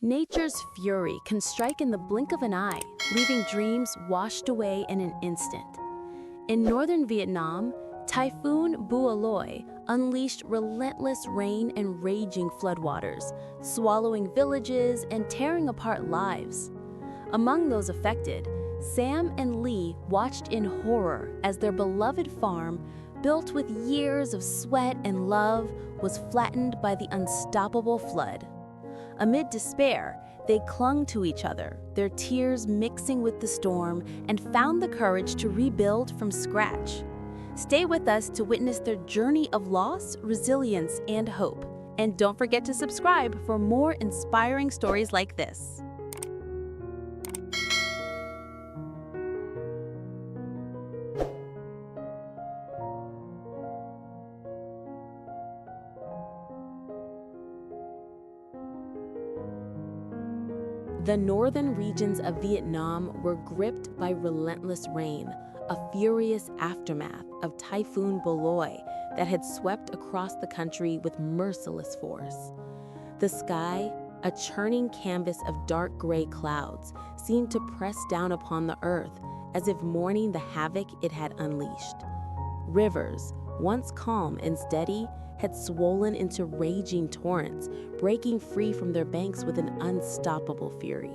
Nature's fury can strike in the blink of an eye, leaving dreams washed away in an instant. In northern Vietnam, Typhoon Bualoi unleashed relentless rain and raging floodwaters, swallowing villages and tearing apart lives. Among those affected, Sam and Lee watched in horror as their beloved farm, built with years of sweat and love, was flattened by the unstoppable flood. Amid despair, they clung to each other, their tears mixing with the storm, and found the courage to rebuild from scratch. Stay with us to witness their journey of loss, resilience, and hope. And don't forget to subscribe for more inspiring stories like this. The northern regions of Vietnam were gripped by relentless rain, a furious aftermath of Typhoon Boloi that had swept across the country with merciless force. The sky, a churning canvas of dark gray clouds, seemed to press down upon the earth as if mourning the havoc it had unleashed. Rivers, once calm and steady, had swollen into raging torrents, breaking free from their banks with an unstoppable fury.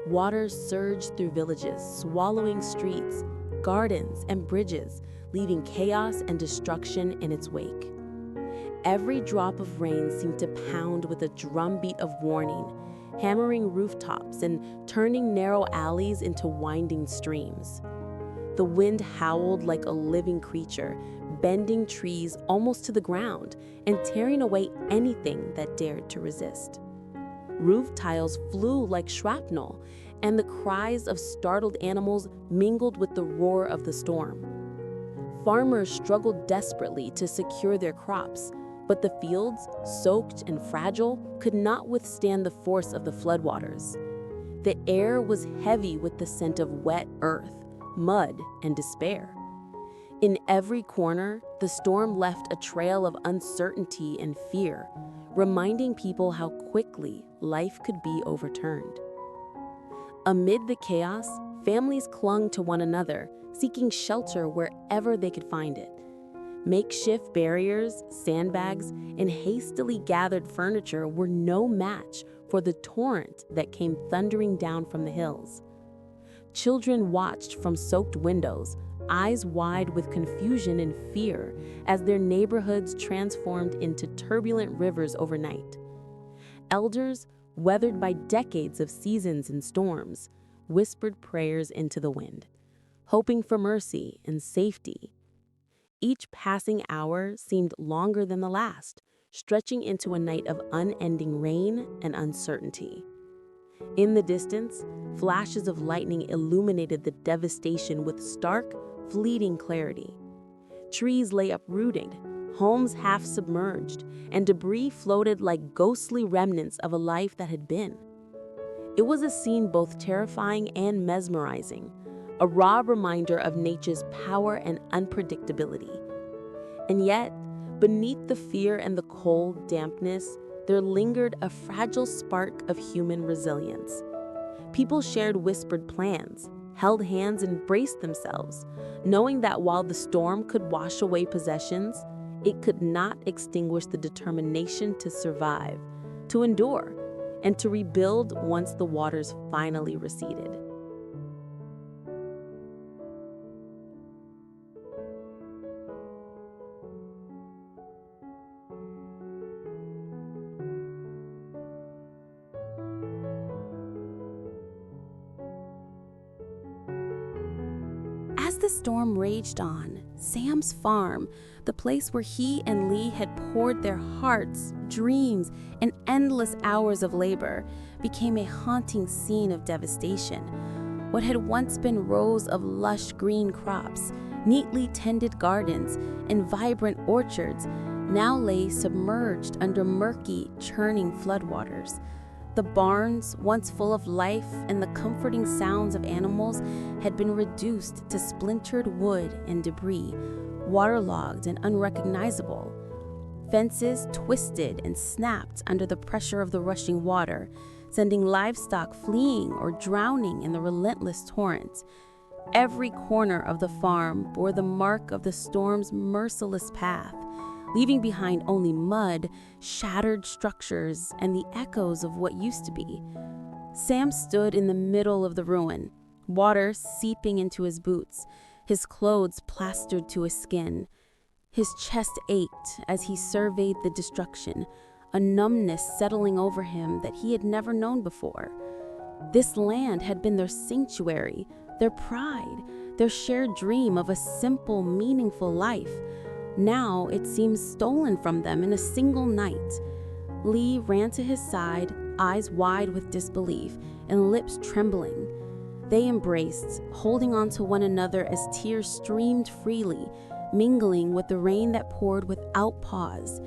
Waters surged through villages, swallowing streets, gardens, and bridges, leaving chaos and destruction in its wake. Every drop of rain seemed to pound with a drumbeat of warning, hammering rooftops and turning narrow alleys into winding streams. The wind howled like a living creature, bending trees almost to the ground and tearing away anything that dared to resist. Roof tiles flew like shrapnel, and the cries of startled animals mingled with the roar of the storm. Farmers struggled desperately to secure their crops, but the fields, soaked and fragile, could not withstand the force of the floodwaters. The air was heavy with the scent of wet earth, mud, and despair. In every corner, the storm left a trail of uncertainty and fear, reminding people how quickly life could be overturned. Amid the chaos, families clung to one another, seeking shelter wherever they could find it. Makeshift barriers, sandbags, and hastily gathered furniture were no match for the torrent that came thundering down from the hills. Children watched from soaked windows, eyes wide with confusion and fear as their neighborhoods transformed into turbulent rivers overnight. Elders, weathered by decades of seasons and storms, whispered prayers into the wind, hoping for mercy and safety. Each passing hour seemed longer than the last, stretching into a night of unending rain and uncertainty. In the distance, flashes of lightning illuminated the devastation with stark, fleeting clarity. Trees lay uprooted, homes half submerged, and debris floated like ghostly remnants of a life that had been. It was a scene both terrifying and mesmerizing, a raw reminder of nature's power and unpredictability. And yet, beneath the fear and the cold dampness, there lingered a fragile spark of human resilience. People shared whispered plans, held hands and braced themselves, knowing that while the storm could wash away possessions, it could not extinguish the determination to survive, to endure, and to rebuild once the waters finally receded. As the storm raged on, Sam's farm, the place where he and Lee had poured their hearts, dreams, and endless hours of labor, became a haunting scene of devastation. What had once been rows of lush green crops, neatly tended gardens, and vibrant orchards now lay submerged under murky, churning floodwaters. The barns, once full of life and the comforting sounds of animals, had been reduced to splintered wood and debris, waterlogged and unrecognizable. Fences twisted and snapped under the pressure of the rushing water, sending livestock fleeing or drowning in the relentless torrent. Every corner of the farm bore the mark of the storm's merciless path, leaving behind only mud, shattered structures, and the echoes of what used to be. Sam stood in the middle of the ruin, water seeping into his boots, his clothes plastered to his skin. His chest ached as he surveyed the destruction, a numbness settling over him that he had never known before. This land had been their sanctuary, their pride, their shared dream of a simple, meaningful life. Now it seems stolen from them in a single night. Lee ran to his side, eyes wide with disbelief and lips trembling. They embraced, holding on to one another as tears streamed freely, mingling with the rain that poured without pause.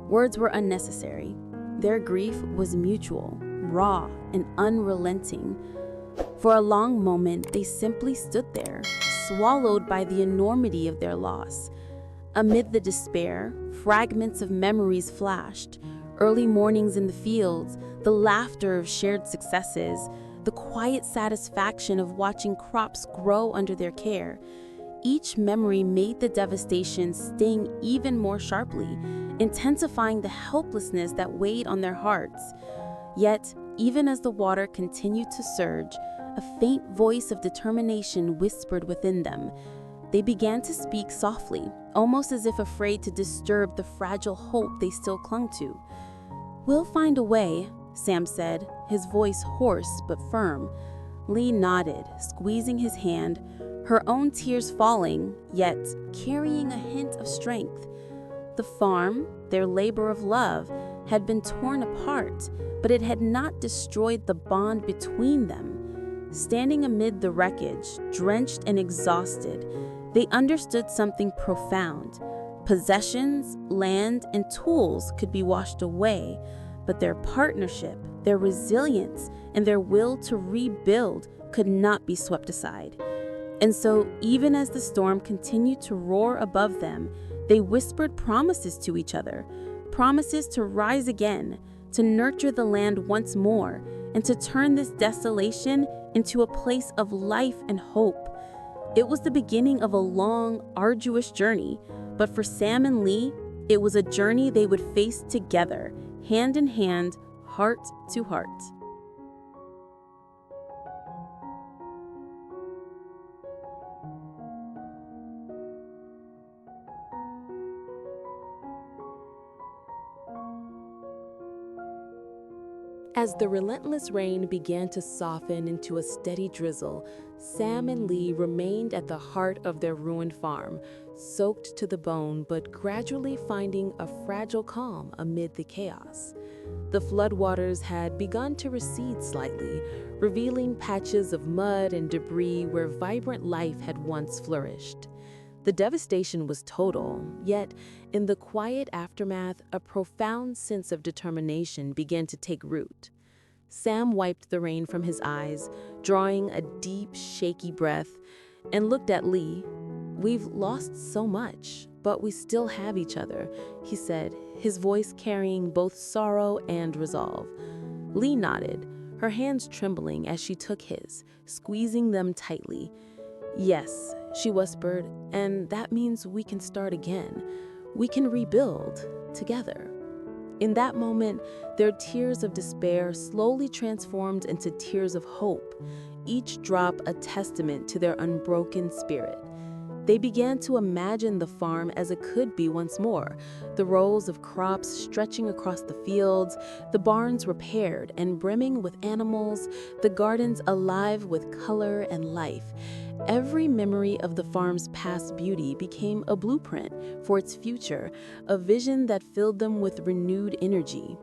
Words were unnecessary. Their grief was mutual, raw, and unrelenting. For a long moment, they simply stood there, swallowed by the enormity of their loss. Amid the despair, fragments of memories flashed. Early mornings in the fields, the laughter of shared successes, the quiet satisfaction of watching crops grow under their care. Each memory made the devastation sting even more sharply, intensifying the helplessness that weighed on their hearts. Yet, even as the water continued to surge, a faint voice of determination whispered within them. They began to speak softly, almost as if afraid to disturb the fragile hope they still clung to. "We'll find a way," Sam said, his voice hoarse but firm. Lee nodded, squeezing his hand, her own tears falling, yet carrying a hint of strength. The farm, their labor of love, had been torn apart, but it had not destroyed the bond between them. Standing amid the wreckage, drenched and exhausted, they understood something profound. Possessions, land, and tools could be washed away, but their partnership, their resilience, and their will to rebuild could not be swept aside. And so, even as the storm continued to roar above them, they whispered promises to each other, promises to rise again, to nurture the land once more, and to turn this desolation into a place of life and hope. It was the beginning of a long, arduous journey, but for Sam and Lee, it was a journey they would face together, hand in hand, heart to heart. As the relentless rain began to soften into a steady drizzle, Sam and Lee remained at the heart of their ruined farm, soaked to the bone but gradually finding a fragile calm amid the chaos. The floodwaters had begun to recede slightly, revealing patches of mud and debris where vibrant life had once flourished. The devastation was total, yet in the quiet aftermath, a profound sense of determination began to take root. Sam wiped the rain from his eyes, drawing a deep, shaky breath, and looked at Lee. "We've lost so much, but we still have each other," he said, his voice carrying both sorrow and resolve. Lee nodded, her hands trembling as she took his, squeezing them tightly. "Yes," she whispered, "and that means we can start again. We can rebuild together." In that moment, their tears of despair slowly transformed into tears of hope, each drop a testament to their unbroken spirit. They began to imagine the farm as it could be once more, the rows of crops stretching across the fields, the barns repaired and brimming with animals, the gardens alive with color and life. Every memory of the farm's past beauty became a blueprint for its future, a vision that filled them with renewed energy.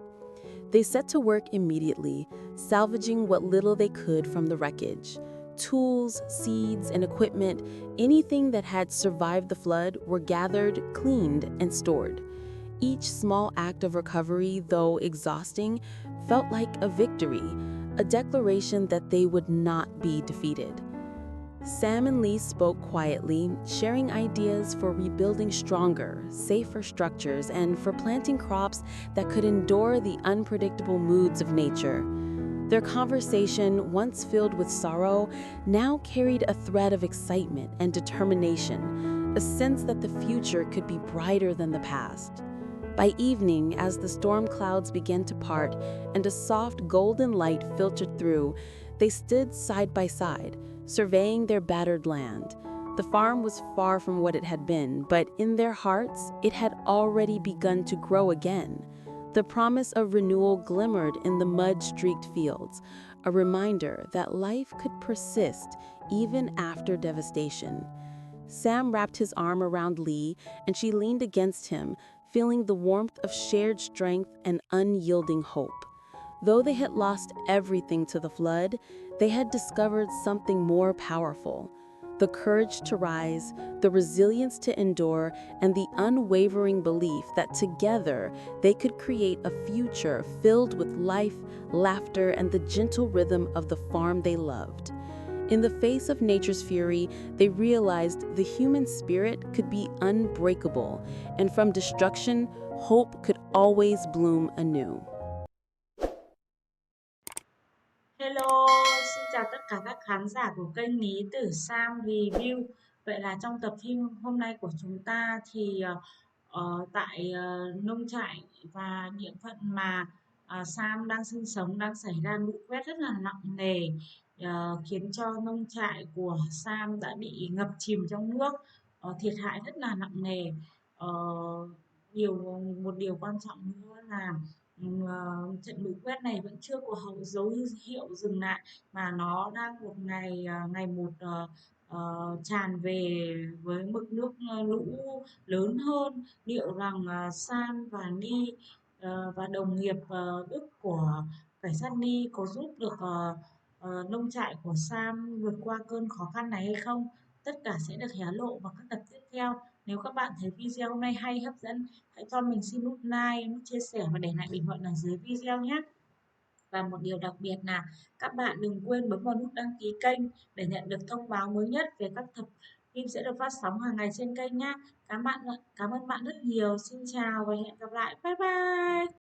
They set to work immediately, salvaging what little they could from the wreckage. Tools, seeds, and equipment, anything that had survived the flood, were gathered, cleaned, and stored. Each small act of recovery, though exhausting, felt like a victory, a declaration that they would not be defeated. Sam and Lee spoke quietly, sharing ideas for rebuilding stronger, safer structures and for planting crops that could endure the unpredictable moods of nature. Their conversation, once filled with sorrow, now carried a thread of excitement and determination, a sense that the future could be brighter than the past. By evening, as the storm clouds began to part and a soft golden light filtered through, they stood side by side, surveying their battered land. The farm was far from what it had been, but in their hearts, it had already begun to grow again. The promise of renewal glimmered in the mud-streaked fields, a reminder that life could persist even after devastation. Sam wrapped his arm around Lee, and she leaned against him, feeling the warmth of shared strength and unyielding hope. Though they had lost everything to the flood, they had discovered something more powerful: the courage to rise, the resilience to endure, and the unwavering belief that together they could create a future filled with life, laughter, and the gentle rhythm of the farm they loved. In the face of nature's fury, they realized the human spirit could be unbreakable, and from destruction, hope could always bloom anew. Hello, xin chào tất cả các khán giả của kênh Ní Tử Sam Review. Vậy là trong tập phim hôm nay của chúng ta thì tại nông trại và địa phận mà Sam đang sinh sống đang xảy ra lũ quét rất là nặng nề, khiến cho nông trại của Sam đã bị ngập chìm trong nước, thiệt hại rất là nặng nề. Ờ, một điều quan trọng nữa là trận lũ quét này vẫn chưa có dấu hiệu dừng lại, mà nó đang ngày một tràn về với mực nước lũ lớn hơn. Liệu rằng San và Ni và đồng nghiệp Đức của cảnh sát Ni có giúp được nông trại của Sam vượt qua cơn khó khăn này hay không? Tất cả sẽ được hé lộ vào các tập tiếp theo. Nếu các bạn thấy video hôm nay hay, hấp dẫn, hãy cho mình xin nút like, nút chia sẻ và để lại bình luận ở dưới video nhé. Và một điều đặc biệt là các bạn đừng quên bấm vào nút đăng ký kênh để nhận được thông báo mới nhất về các tập phim sẽ được phát sóng hàng ngày trên kênh nhé. Cảm ơn bạn rất nhiều. Xin chào và hẹn gặp lại. Bye bye.